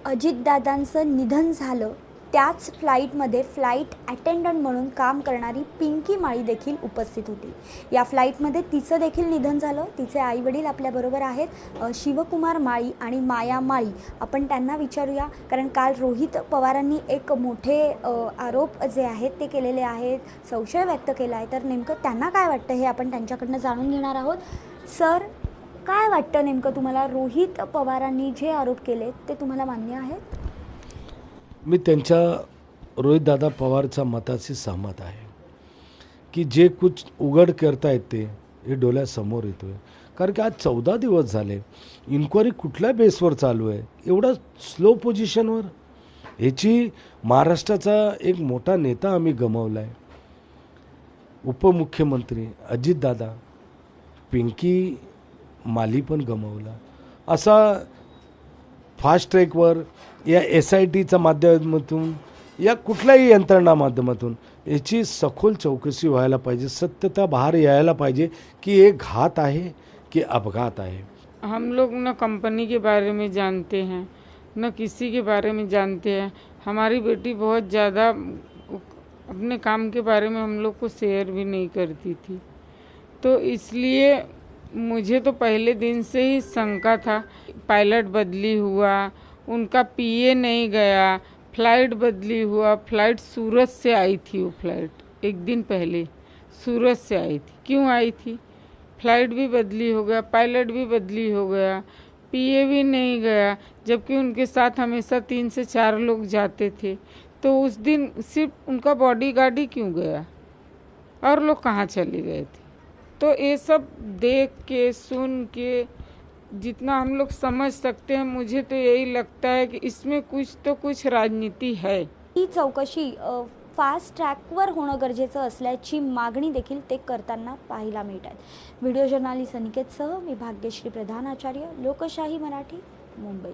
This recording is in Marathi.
अजितदादांचं निधन झालं त्याच फ्लाईटमध्ये फ्लाईट अटेंडंट म्हणून काम करणारी पिंकी माळी देखील उपस्थित होती। या फ्लाईटमध्ये तिचं देखील निधन झालं। तिचे आईवडील आपल्याबरोबर आहेत, शिवकुमार माळी आणि माया माळी। आपण त्यांना विचारूया, कारण काल रोहित पवारांनी एक मोठे आरोप जे आहेत ते केलेले आहेत, संशय व्यक्त केला आहे। तर नेमकं त्यांना काय वाटतं हे आपण त्यांच्याकडनं जाणून घेणार आहोत। सर, काय वाटतं नेमकं तुम्हाला? रोहित पवारांनी जे आरोप केले ते तुम्हाला मान्य आहेत? मी त्यांच्या रोहितदादा पवारच्या मताशी सहमत आहे की जे कुछ उघड करतायत ते हे डोळ्यासमोर येतोय। कारण की आज 14 दिवस झाले, इन्क्वायरी कुठल्या बेसवर चालू आहे, एवढा स्लो पोझिशनवर। ह्याची महाराष्ट्राचा एक मोठा नेता आम्ही गमावला आहे, उपमुख्यमंत्री अजितदादा, पिंकी माली पण गमावला। असा फास्ट ट्रॅकवर या SITच्या माध्यमातून या कुठल्याही यंत्रणा माध्यमातून याची सखोल चौकशी व्हायला पाहिजे, सत्यता बाहर यायला पाहिजे की ये घात आहे कि अपघात आहे। हम लोग न कंपनी के बारे में जानते हैं, न किसी के बारे में जानते हैं। हमारी बेटी बहुत ज़्यादा अपने काम के बारे में हम लोग को शेयर भी नहीं करती थी, तो इसलिए मुझे तो पहले दिन से ही शंका था। पायलट बदली हुआ, उनका PA नहीं गया, फ्लाइट बदली हुआ। फ्लाइट सूरत से आई थी, वो फ्लाइट एक दिन पहले सूरत से आई थी। क्यों आई थी? फ्लाइट भी बदली हो गया, पायलट भी बदली हो गया, PA भी नहीं गया, जबकि उनके साथ हमेशा 3 से 4 लोग जाते थे। तो उस दिन सिर्फ उनका बॉडीगार्ड ही क्यों गया, और लोग कहाँ चले गए थे? तो ये सब देख के सुन के जितना हम लोग समझ सकते हैं, मुझे तो यही लगता है कि इसमें कुछ राजनीति है। ही चौकशी फास्ट ट्रॅकवर होणं गरजेचं असल्याची मागणी देखील ते करताना पाहायला मिळतात। व्हिडिओ जर्नलिस्ट अनिकेतसह मी भाग्यश्री प्रधान आचार्य, लोकशाही मराठी, मुंबई।